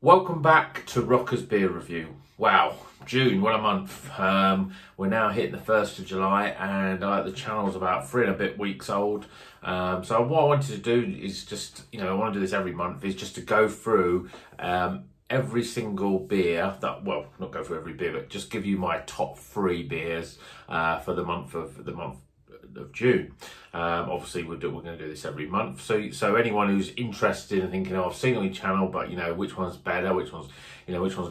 Welcome back to Rocker's Beer Review. Wow, June, what a month. We're now hitting the 1st of July and the channel's about 3 and a bit weeks old. So what I wanted to do is just, I want to do this every month, is just to go through every single beer that, well, not go through every beer, but just give you my top 3 beers for the month of June. Obviously we're going to do this every month, so anyone who's interested in thinking, oh, I've seen it on your channel, but which one's better, which one's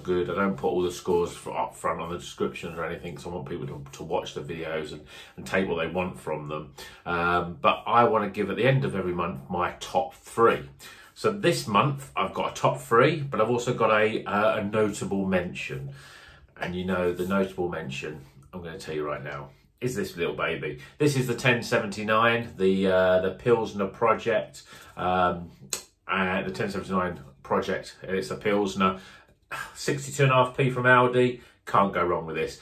good, I don't put all the scores up front on the descriptions or anything, so I want people to watch the videos and take what they want from them, but I want to give at the end of every month my top 3. So this month I've got a top 3, but I've also got a notable mention, and the notable mention I'm going to tell you right now is this little baby. This is the 1079, the Pilsner project, and the 1079 project. It's a Pilsner, 62.5p from Aldi. Can't go wrong with this.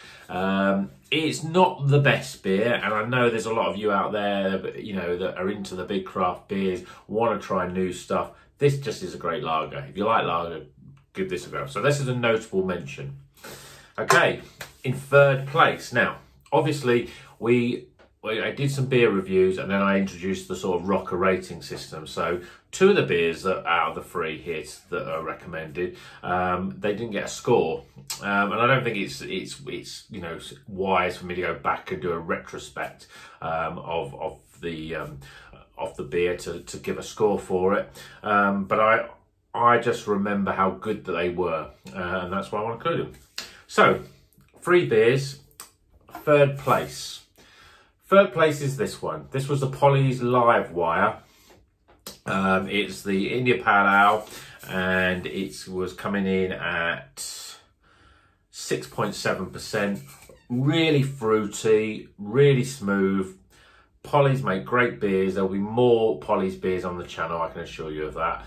It's not the best beer, and I know there's a lot of you out there, that are into the big craft beers, want to try new stuff. This just is a great lager. If you like lager, give this a go. So this is a notable mention. Okay, in 3rd place now. Obviously, I did some beer reviews and then I introduced the sort of rocker rating system. So 2 of the beers that out of the 3 hits that are recommended, they didn't get a score, and I don't think it's wise for me to go back and do a retrospect of the beer to give a score for it. But I just remember how good that they were, and that's why I want to include them. So 3 beers. 3rd place. 3rd place is this one. This was the Polly's Live Wire. It's the India Pale Ale, and it was coming in at 6.7%. Really fruity, really smooth. Polly's make great beers. There'll be more Polly's beers on the channel, I can assure you of that.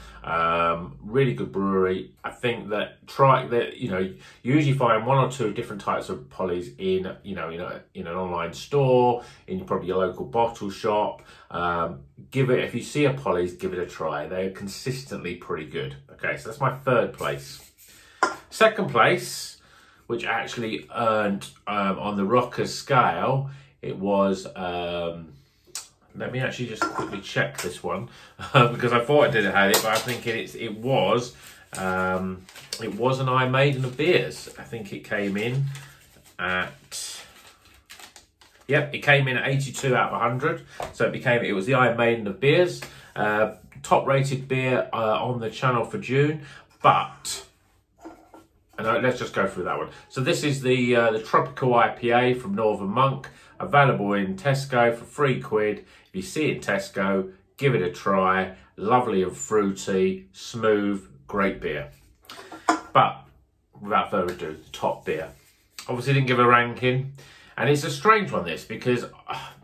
Really good brewery. I think that you usually find 1 or 2 different types of Polly's in an online store, in probably your local bottle shop. If you see a Polly's, give it a try. They're consistently pretty good. Okay, so that's my 3rd place. 2nd place, which actually earned on the Rockers scale, it was. Let me actually just quickly check this one because I thought I did have it, but I think it was an I Maiden of beers. I think it came in at, it came in at 82 out of 100. So it was the I Maiden of beers, top rated beer on the channel for June. But let's just go through that one. So this is the Tropical IPA from Northern Monk, available in Tesco for £3. If you see it in Tesco, give it a try. Lovely and fruity, smooth, great beer. But without further ado, top beer. Obviously didn't give a ranking, and it's a strange one this, because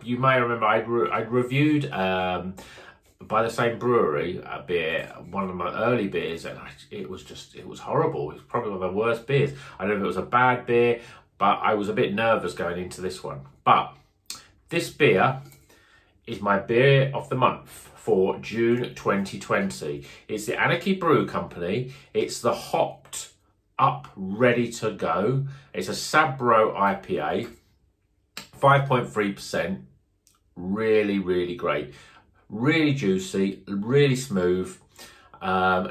you may remember I'd reviewed by the same brewery a beer, one of my early beers, and it was horrible. It was probably one of the worst beers. I don't know if it was a bad beer, but I was a bit nervous going into this one. But this beer is my beer of the month for June 2020. It's the Anarchy Brew Company. It's the hopped up, ready to go. It's a Sabro IPA, 5.3%. Really, really great. Really juicy, really smooth.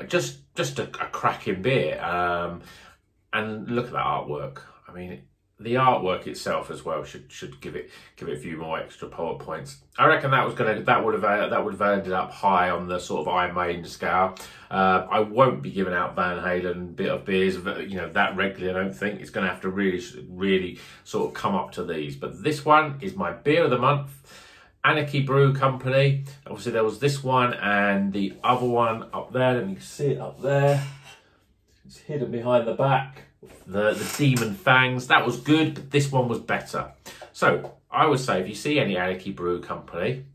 Just a cracking beer. And look at that artwork. I mean, the artwork itself as well should give it a few more extra points. I reckon that would have ended up high on the sort of I Maiden scale. I won't be giving out Van Halen bit of beers that regularly. I don't think it's going to have to really sort of come up to these. But this one is my beer of the month. Anarchy Brew Company. Obviously there was this one and the other one up there. Let me see it up there. It's hidden behind the back. The Demon Fangs, that was good, but this one was better. So I would say if you see any Anarchy Brew Company,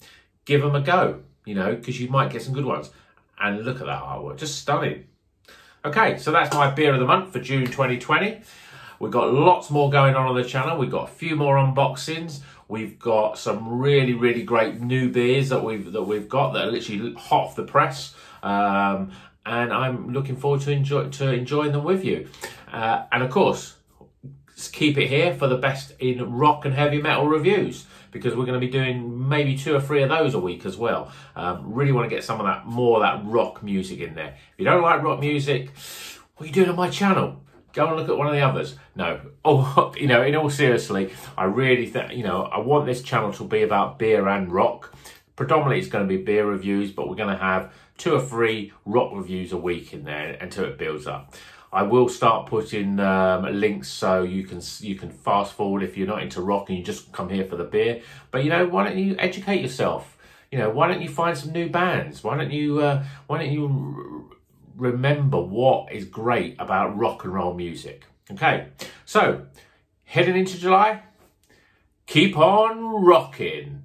give them a go, because you might get some good ones. And look at that artwork, just stunning. Okay, so that's my beer of the month for June 2020. We've got lots more going on the channel. We've got a few more unboxings. We've got some really, really great new beers that we've got that are literally hot off the press. and I'm looking forward to enjoying them with you. And of course, keep it here for the best in rock and heavy metal reviews, because we're going to be doing maybe 2 or 3 of those a week as well. Really want to get some of that, more of that rock music in there. If you don't like rock music, what are you doing on my channel? Go and look at one of the others. No, oh, you know, in all seriously, I really think, you know, I want this channel to be about beer and rock. Predominantly it's going to be beer reviews, but we're going to have 2 or 3 rock reviews a week in there until it builds up. I will start putting links so you can fast forward if you're not into rock and you just come here for the beer. But you know, why don't you educate yourself? You know, why don't you find some new bands? Why don't you remember what is great about rock and roll music? Okay, so heading into July, keep on rocking.